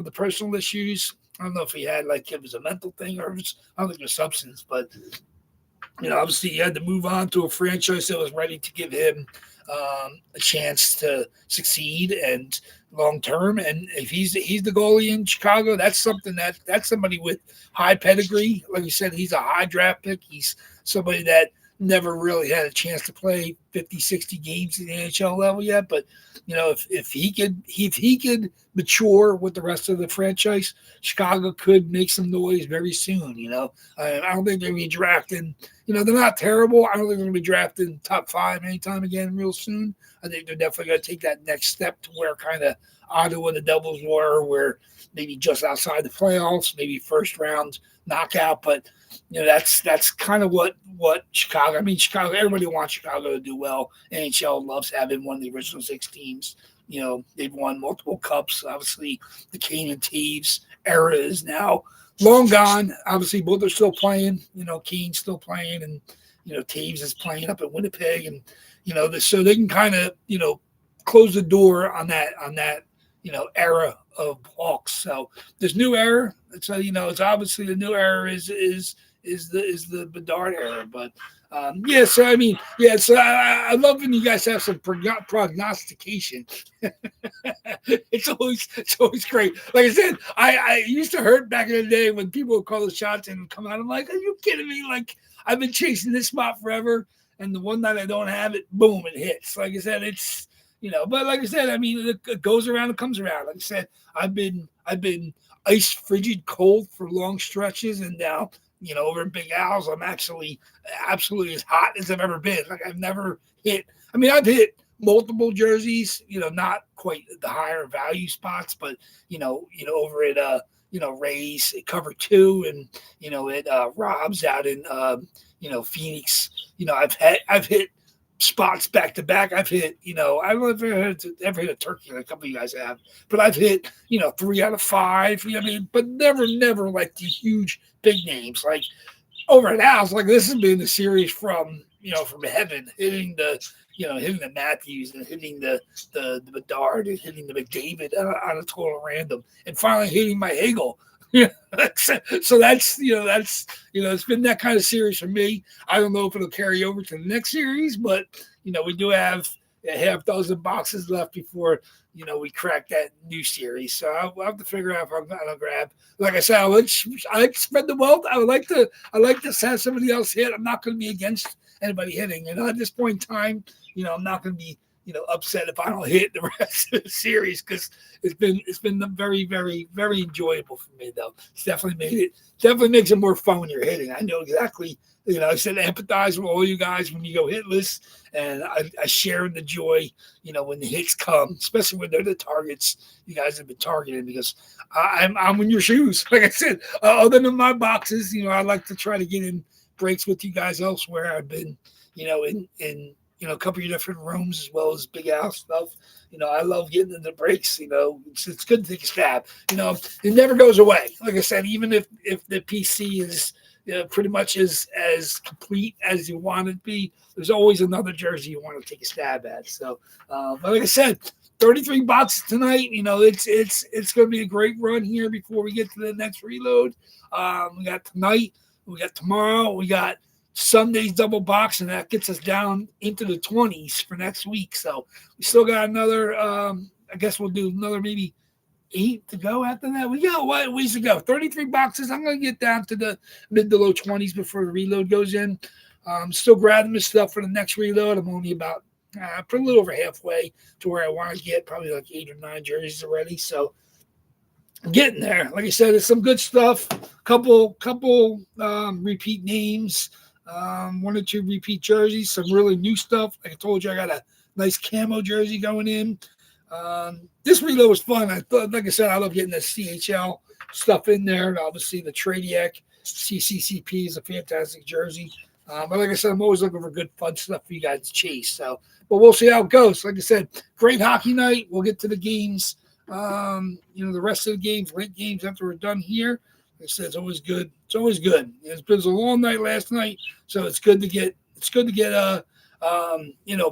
the personal issues. I don't know if he had like it was a mental thing or it was, I don't think it was substance, but obviously he had to move on to a franchise that was ready to give him a chance to succeed and long term. And if he's the goalie in Chicago, that's something that's somebody with high pedigree. Like you said, he's a high draft pick. He's somebody that never really had a chance to play 50, 60 games at the NHL level yet. But if he could mature with the rest of the franchise, Chicago could make some noise very soon. I don't think they're going to be drafting. They're not terrible. I don't think they're going to be drafting top 5 anytime again real soon. I think they're definitely going to take that next step to where kind of Ottawa the Devils were, where maybe just outside the playoffs, maybe first round knockout. But that's kind of what Chicago. I mean, Chicago. Everybody wants Chicago to do well. NHL loves having one of the original 6 teams. They've won multiple cups. Obviously, the Kane and Taves era is now long gone. Obviously, both are still playing. Kane's still playing, and Taves is playing up at Winnipeg, and so they can kind of close the door on that era of Hawks. So this new era, it's it's obviously the new era is the Bedard era, but yeah. So I mean, yeah. So I love when you guys have some prognostication. It's always great. Like I said, I used to hurt back in the day when people would call the shots and come out. I'm like, are you kidding me? Like I've been chasing this spot forever, and the one night I don't have it, boom, it hits. Like I said, it's but like I said, I mean, it goes around, it comes around. Like I said, I've been ice frigid cold for long stretches, and now over in Big Al's, I'm actually absolutely as hot as I've ever been. Like I've never hit. I mean, I've hit multiple jerseys, not quite the higher value spots, but over at Ray's at Cover 2, and at Rob's out in Phoenix. I've hit spots back to back. I've hit, I don't know if I've ever hit a turkey, like a couple of you guys have, but I've hit, 3 out of 5. I mean, but never like these huge big names. Like over at Al's, like this has been the series from heaven, hitting the Matthews and hitting the Bedard and hitting the McDavid on a total random, and finally hitting my Hagel. Yeah, so that's it's been that kind of series for me. I don't know if it'll carry over to the next series, but we do have a half dozen boxes left before we crack that new series. So I'll have to figure out if I'm gonna grab. Like I said, I like to spread the wealth. I like to have somebody else hit. I'm not going to be against anybody hitting, and at this point in time, I'm not going to be upset if I don't hit the rest of the series, because it's been very, very, very enjoyable for me though. It's definitely makes it more fun when you're hitting. I know exactly, I said empathize with all you guys when you go hitless, and I share in the joy, when the hits come, especially when they're the targets you guys have been targeting, because I'm in your shoes. Like I said, other than my boxes, I like to try to get in breaks with you guys elsewhere. I've been, in a couple of different rooms as well as Big Al stuff. I love getting into breaks. It's good to take a stab. It never goes away. Like I said, even if the PC is pretty much as complete as you want it to be, there's always another jersey you want to take a stab at. So, but like I said, 33 boxes tonight. It's going to be a great run here before we get to the next reload. We got tonight. We got tomorrow. We got Sunday's double box, and that gets us down into the 20s for next week. So we still got another, I guess we'll do another maybe 8 to go after that. We got what ways to go. 33 boxes. I'm going to get down to the mid to low 20s before the reload goes in. Still grabbing this stuff for the next reload. I'm only about a little over halfway to where I want to get, probably like 8 or 9 jerseys already. So I'm getting there. Like I said, it's some good stuff. Couple repeat names. 1 or 2 repeat jerseys, some really new stuff. Like I told you, I got a nice camo jersey going in. This reload was fun. I thought, like I said, I love getting the CHL stuff in there. And obviously, the Tradiac CCCP is a fantastic jersey. But like I said, I'm always looking for good, fun stuff for you guys to chase. So, but we'll see how it goes. Like I said, great hockey night. We'll get to the games. The rest of the games, late games after we're done here. Like I said, it's always good. It's always good. It was a long night last night, so it's good to get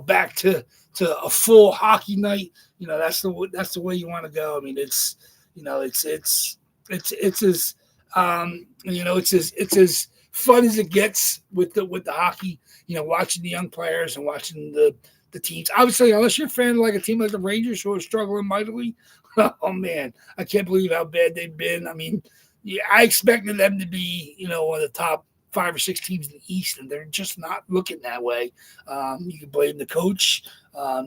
back to a full hockey night. That's the way you want to go. I mean, it's it's as it's as fun as it gets with the hockey. Watching the young players and watching the teams. Obviously, unless you're a fan of like a team like the Rangers who are struggling mightily, oh man, I can't believe how bad they've been. I mean, yeah, I expected them to be one of the top 5 or 6 teams in the East, and they're just not looking that way. You can blame the coach.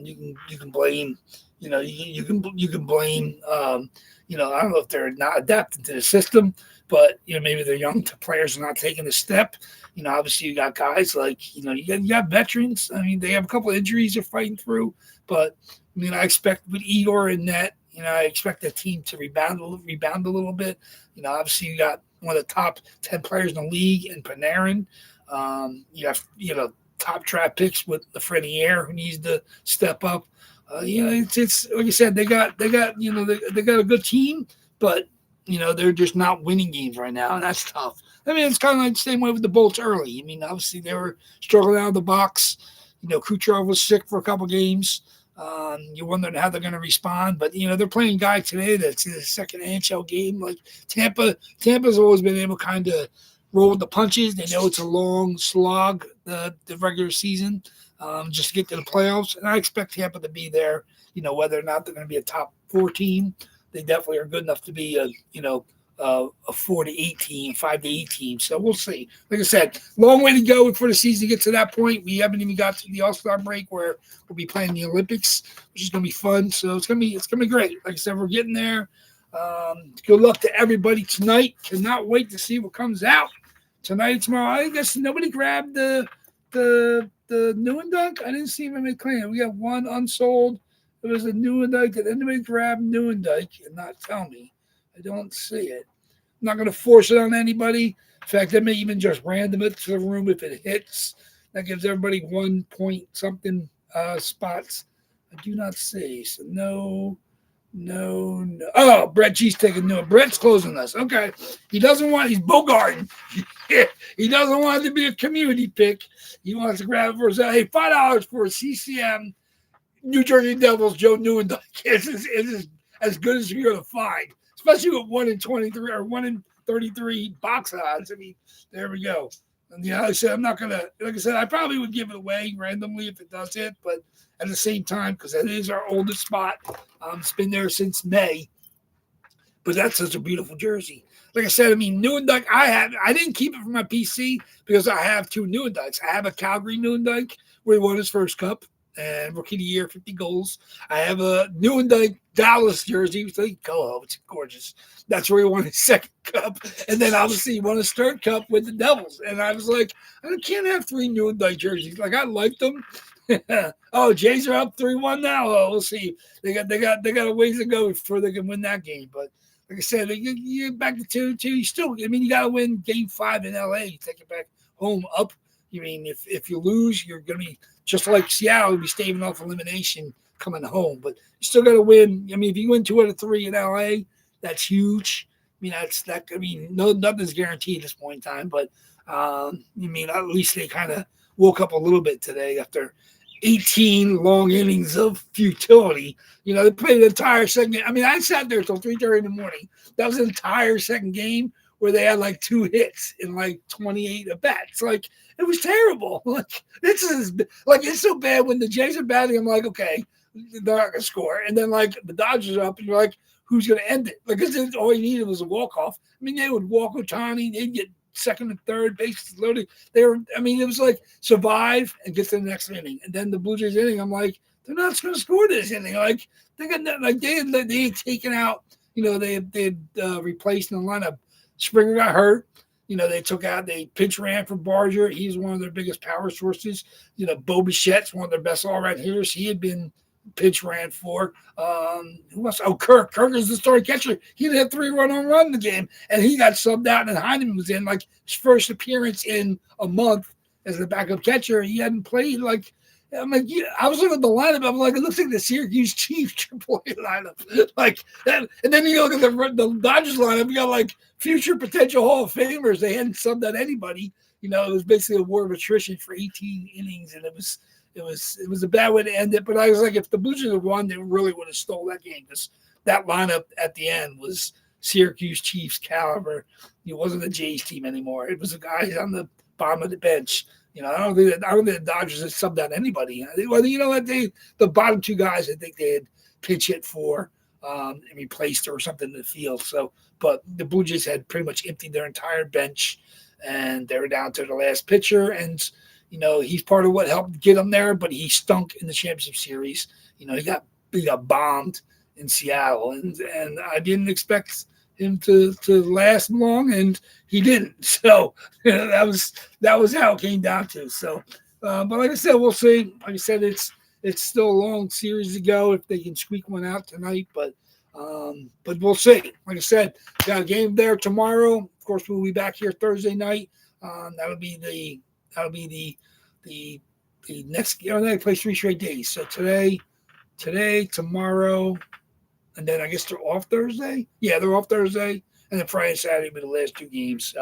You can blame you can blame I don't know if they're not adapting to the system, but maybe their young players are not taking the step. Obviously you got guys like you got veterans. I mean, they have a couple of injuries they're fighting through, but I expect with Igor and net, I expect the team to rebound a little bit. Obviously you got one of the top 10 players in the league in Panarin. You have top draft picks with Lafreniere who needs to step up. It's like I said, they got they got a good team, but they're just not winning games right now, and that's tough. I mean, it's kind of like the same way with the Bolts early. I mean, obviously they were struggling out of the box. Kucherov was sick for a couple games. You're wondering how they're going to respond, but they're playing guy today that's in his second NHL game. Like Tampa's always been able to kind of roll with the punches. They know it's a long slog, the regular season, just to get to the playoffs. And I expect Tampa to be there. Whether or not they're going to be a top 4 team, they definitely are good enough to be a 4 to 8 team, 5 to 8 team. So we'll see. Like I said, long way to go for the season to get to that point. We haven't even got to the All-Star break where we'll be playing the Olympics, which is going to be fun. So it's going to be great. Like I said, we're getting there. Good luck to everybody tonight. Cannot wait to see what comes out tonight and tomorrow. I guess nobody grabbed the new and dunk. I didn't see him make claim. We got one unsold. It was a new and dunk. Did anybody grab new and dunk and not tell me? I don't see it. I'm not going to force it on anybody. In fact, I may even just random it to the room if it hits. That gives everybody 1 point something spots. I do not see. So no. Oh, Brett G's taking no. Brett's closing us. Okay. He's Bogarting. He doesn't want it to be a community pick. He wants to grab it for $5 for a CCM New Jersey Devils Joe Newendike. It's as good as you're going to find, especially with 1 in 23 or 1 in 33 box odds. I mean, there we go. And like I said, I'm not going to, like I said, I probably would give it away randomly if it does hit, but at the same time, because that is our oldest spot. It's been there since May, but that's such a beautiful jersey. Like I said, I mean, Newendike, I didn't keep it for my PC because I have 2 Newendikes. I have a Calgary Newendike where he won his first cup and rookie of the year, 50 goals. I have a Newendike Dallas jersey with the Coho. It's gorgeous. That's where he won his second cup. And then obviously he won his third cup with the Devils. And I was like, I can't have 3 Newendike jerseys. Like, I liked them. Oh, Jays are up 3-1 now. Oh, we'll see. They got a ways to go before they can win that game. But like I said, you back to 2-2. You still, I mean, you got to win Game 5 in LA. You take it back home up. I mean, if you lose, you're going to be just like Seattle, be staving off elimination coming home. But you still got to win. I mean, if you win 2 out of 3 in LA, that's huge. I mean, nothing's guaranteed at this point in time. But I mean, at least they kind of woke up a little bit today after 18 long innings of futility. They played the entire second game. I mean, I sat there till 3:30 in the morning. That was the entire second game where they had like 2 hits in like 28 at bats. Like, it was terrible. Like, it's so bad when the Jays are batting. I'm like, okay, they're not gonna score. And then like the Dodgers are up, and you're like, who's gonna end it? Like, because all you needed was a walk off. I mean, they would walk Ohtani, they'd get second and third, bases loaded. It was like survive and get to the next inning. And then the Blue Jays inning, I'm like, they're not going to score this inning. Like, they had taken out, they had replaced in the lineup. Springer got hurt. They pinch ran for Barger. He's one of their biggest power sources. Bo Bichette's one of their best all-around hitters. He had been pitch ran for. Who else? Oh, Kirk. Kirk is the starting catcher. He had 3-run home run in the game, and he got subbed out, and Heineman was in like his first appearance in a month as the backup catcher. He hadn't played like. I'm like, I was looking at the lineup. I'm like, it looks like the Syracuse Chiefs AAA lineup. Like that. And then you look at the Dodgers lineup. You got like future potential Hall of Famers. They hadn't subbed out anybody. It was basically a war of attrition for 18 innings, and it was a bad way to end it. But I was like, if the Blue Jays had won, they really would have stole that game because that lineup at the end was Syracuse Chiefs caliber. It wasn't the Jays team anymore. It was the guys on the bottom of the bench. I don't think the Dodgers had subbed out anybody. Well, the bottom two guys, I think they had pitch hit for and replaced or something in the field. So, but the Blue Jays had pretty much emptied their entire bench, and they were down to the last pitcher. And he's part of what helped get them there, but he stunk in the championship series. He got bombed in Seattle, and I didn't expect him to last long, and he didn't. So that was how it came down to. So, but like I said, we'll see. Like I said, it's still a long series to go if they can squeak one out tonight, but we'll see. Like I said, got a game there tomorrow. Of course, we'll be back here Thursday night. That'll be the next. They play 3 straight days. So today, tomorrow. And then I guess they're off Thursday. Yeah, they're off Thursday. And then Friday and Saturday will be the last 2 games.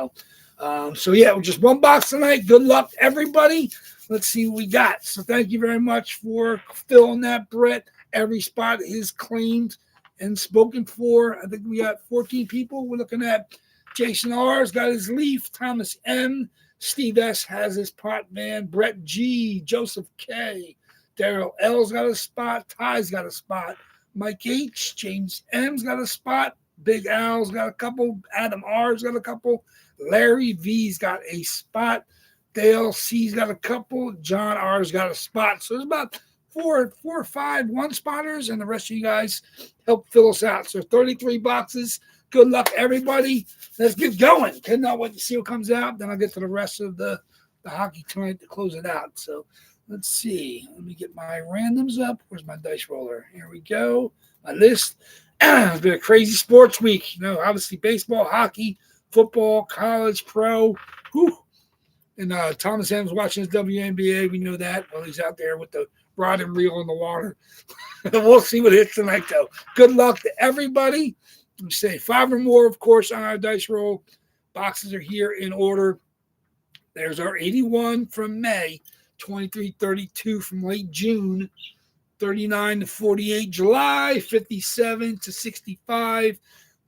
So yeah, we're just 1 box tonight. Good luck, everybody. Let's see what we got. So thank you very much for filling that, Brett. Every spot is claimed and spoken for. I think we got 14 people. We're looking at Jason R's got his Leaf. Thomas M. Steve S. has his pot man. Brett G. Joseph K. Daryl L's got a spot. Ty's got a spot. Mike H. James M's got a spot. Big Al's got a couple. Adam R's got a couple. Larry V's got a spot. Dale C's got a couple. John R's got a spot. So there's about four or five 1-spotters, and the rest of you guys help fill us out. So 33 boxes. Good luck, everybody. Let's get going. Cannot wait to see what comes out. Then I'll get to the rest of the hockey tonight to close it out. So let's see. Let me get my randoms up. Where's my dice roller? Here we go. My list. It's been a crazy sports week. Obviously baseball, hockey, football, college, pro. Whew. And Thomas M's watching his WNBA. We know that. Well, he's out there with the rod and reel in the water. We'll see what hits tonight, though. Good luck to everybody. We say 5 or more, of course, on our dice roll. Boxes are here in order. There's our 81 from May, 23-32 from late June, 39 to 48 July, 57 to 65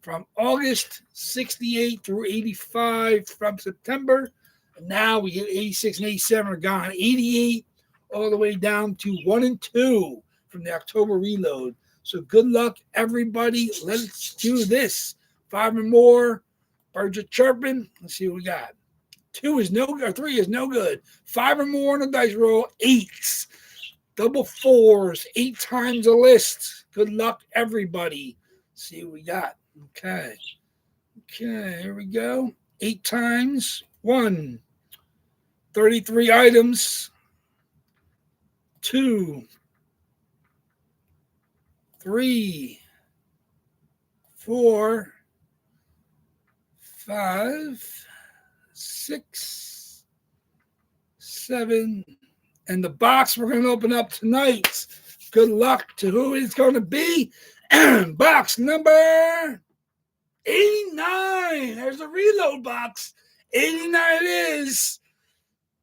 from August, 68 through 85 from September. And now we hit 86 and 87 are gone. 88 all the way down to 1 and 2 from the October reload. So good luck, everybody. Let's do this. 5 or more. Birds are chirping. Let's see what we got. 2 is no good. 3 is no good. 5 or more on the dice roll. 8s. Double 4s. 8 times a list. Good luck, everybody. Let's see what we got. Okay, here we go. 8 times. 1. 33 items. 2. 3, 4, 5, 6, 7, and the box we're going to open up tonight. Good luck to who it's going to be. Box number 89. There's a reload box. 89 it is.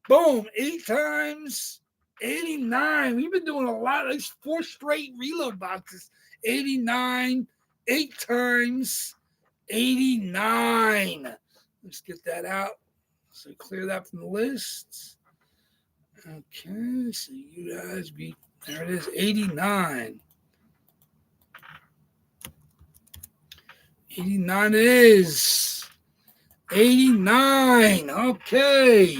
Boom. 8 times. 89. We've been doing a lot. At least 4 straight reload boxes. 89. 8 times. 89. Let's get that out. So clear that from the list. Okay. So you guys be there. It is 89. 89 it is. 89. Okay.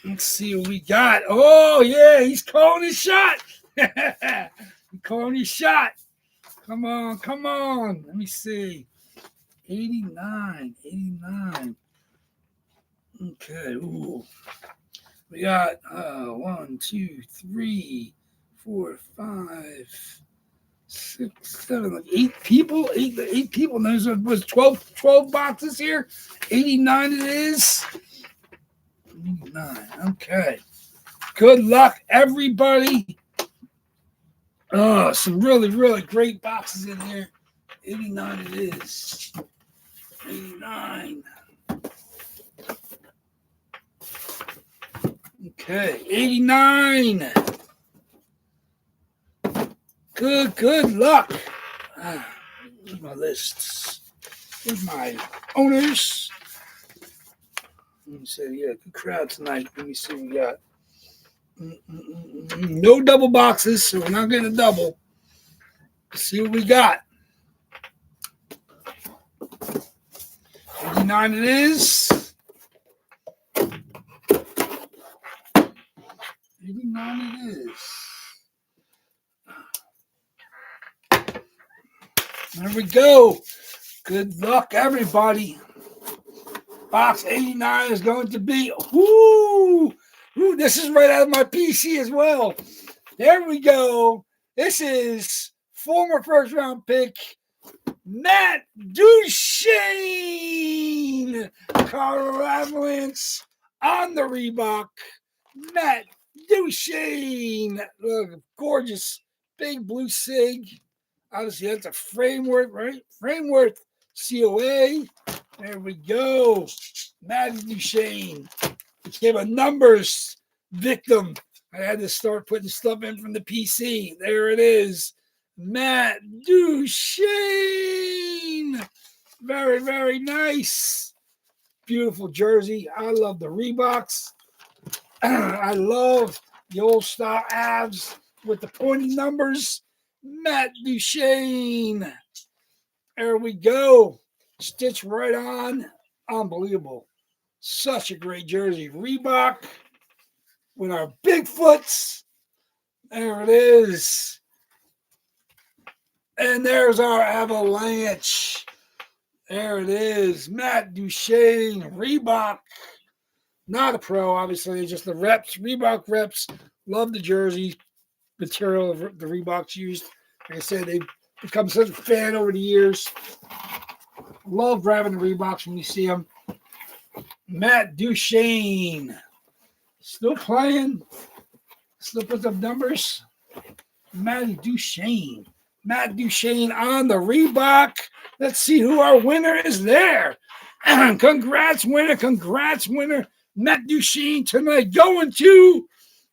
Let's see what we got. Oh, yeah, he's calling his shot. He's calling his shot. Come on. Let me see. 89. Okay. Ooh. We got 1, 2, 3, 4, 5, 6, 7, like 8 people. 8 people. And there was 12 boxes here. 89 it is. 89. Okay. Good luck, everybody. Oh, some really, really great boxes in here. 89 it is. 89. Okay. 89. Good luck. Where's my lists? Where's my owners? Let me see. Yeah, good crowd tonight. Let me see what we got. No double boxes, so we're not getting a double. Let's see what we got. 89 it is. 89 it is. There we go. Good luck, everybody. Box 89 is going to be, whoo, this is right out of my PC as well. There we go. This is former first-round pick, Matt Duchene. Colorado Avalanche on the Reebok. Matt Duchene. Look, gorgeous, big blue SIG. Obviously, that's a framework, right? Framework COA. There we go. Matt Duchene became a numbers victim. I had to start putting stuff in from the PC. There it is. Matt Duchene. Very, very nice. Beautiful jersey. I love the Reeboks. I love the old style abs with the pointy numbers. Matt Duchene. There we go. Stitched right on. Unbelievable. Such a great jersey. Reebok with our Bigfoots. There it is. And there's our Avalanche. There it is. Matt Duchene. Reebok. Not a pro, obviously. Just the reps. Reebok reps. Love the jersey material the Reeboks used. Like I said, they've become such a fan over the years. Love grabbing the Reeboks when you see them. Matt Duchene. Still playing. Still puts up numbers. Matt Duchene. Matt Duchene on the Reebok. Let's see who our winner is there. Congrats, winner. Congrats, winner. Matt Duchene tonight going to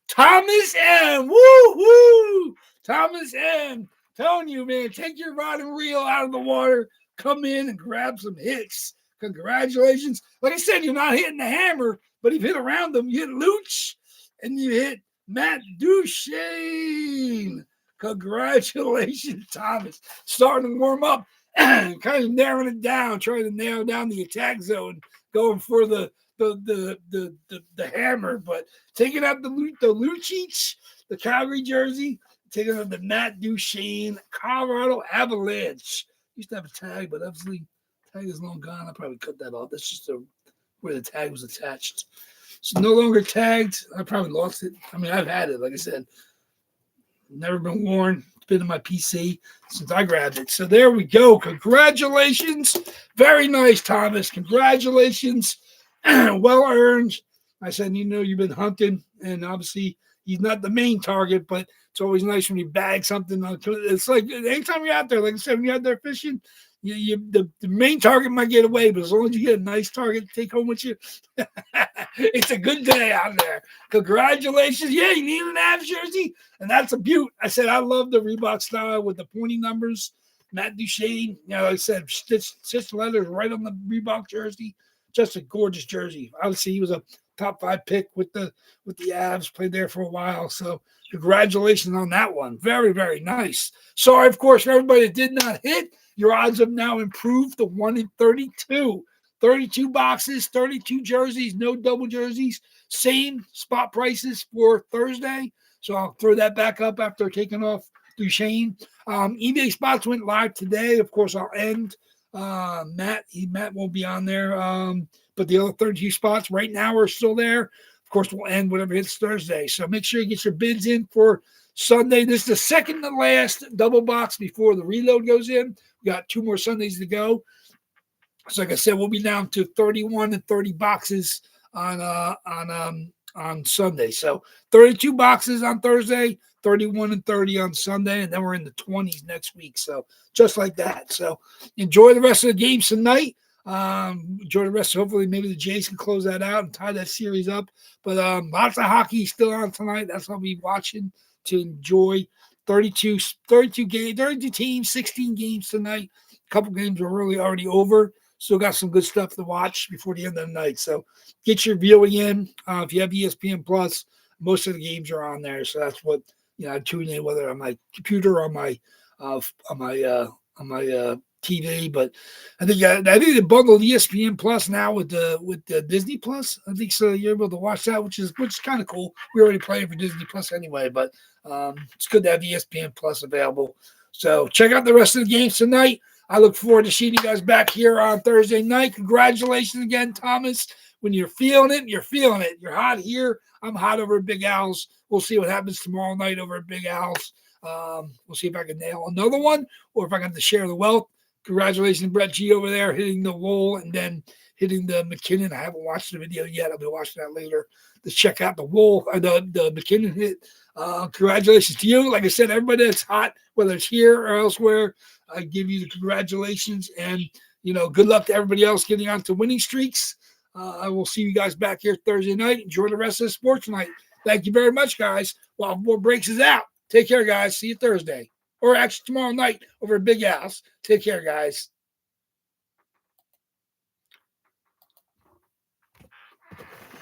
Thomas M. Woo-hoo! Thomas M. Telling you, man, take your rod and reel out of the water. Come in and grab some hits. Congratulations. Like I said, you're not hitting the hammer, but if you hit around them, you hit Luch and you hit Matt Duchene. Congratulations, Thomas. Starting to warm up, kind of narrowing it down, trying to narrow down the attack zone, going for the hammer, but taking out the Lucic, the Calgary jersey, taking out the Matt Duchene, Colorado Avalanche. Used to have a tag, but obviously the tag is long gone. I probably cut that off. That's just where the tag was attached. So no longer tagged. I probably lost it. I mean, I've had it, like I said. Never been worn. It's been in my PC since I grabbed it. So there we go. Congratulations. Very nice, Thomas. Congratulations. Well earned. I said, you've been hunting, and obviously he's not the main target, but it's always nice when you bag something. It's like anytime you're out there, like I said, when you're out there fishing, the main target might get away, but as long as you get a nice target to take home with you, it's a good day out there. Congratulations. Yeah, you need an Avs jersey, and that's a beaut. I said, I love the Reebok style with the pointy numbers. Matt Duchene, like I said, stitched letters right on the Reebok jersey. Just a gorgeous jersey. Obviously, he was a top 5 pick with the Avs, played there for a while. So congratulations on that one. Very, very nice. Sorry, of course, for everybody that did not hit. Your odds have now improved to 1 in 32. 32 boxes, 32 jerseys, no double jerseys. Same spot prices for Thursday. So I'll throw that back up after taking off Duchene. eBay spots went live today. Of course, I'll end. Matt won't be on there. But the other 32 spots right now are still there. Of course, we'll end whatever hits Thursday. So make sure you get your bids in for Sunday. This is the second to last double box before the reload goes in. We got 2 more Sundays to go. So like I said, we'll be down to 31 and 30 boxes on Sunday. So 32 boxes on Thursday, 31 and 30 on Sunday, and then we're in the 20s next week. So just like that. So enjoy the rest of the games tonight. Enjoy the rest. Hopefully maybe the Jays can close that out and tie that series up. But lots of hockey still on tonight. That's what I'll be watching to enjoy 32 teams, 16 games tonight. A couple games are really already over. Still got some good stuff to watch before the end of the night. So get your viewing in. If you have ESPN Plus, most of the games are on there. So that's what I tune in, whether on my computer or on my TV. But I think they bundled ESPN Plus now with the Disney Plus. I think so. You're able to watch that, which is kind of cool. We're already playing for Disney Plus anyway, but it's good to have ESPN Plus available. So check out the rest of the games tonight. I look forward to seeing you guys back here on Thursday night. Congratulations again, Thomas. When you're feeling it, you're feeling it. You're hot here. I'm hot over at Big Al's. We'll see what happens tomorrow night over at Big Al's. We'll see if I can nail another one or if I got to share the wealth. Congratulations, Brett G over there, hitting the wall and then hitting the McKinnon. I haven't watched the video yet. I'll be watching that later to check out the wall, the McKinnon hit. Congratulations to you. Like I said, everybody that's hot, whether it's here or elsewhere, I give you the congratulations. And, good luck to everybody else getting on to winning streaks. I will see you guys back here Thursday night. Enjoy the rest of the sports night. Thank you very much, guys. While more breaks is out. Take care, guys. See you Thursday. Or actually tomorrow night over at Big House. Take care, guys.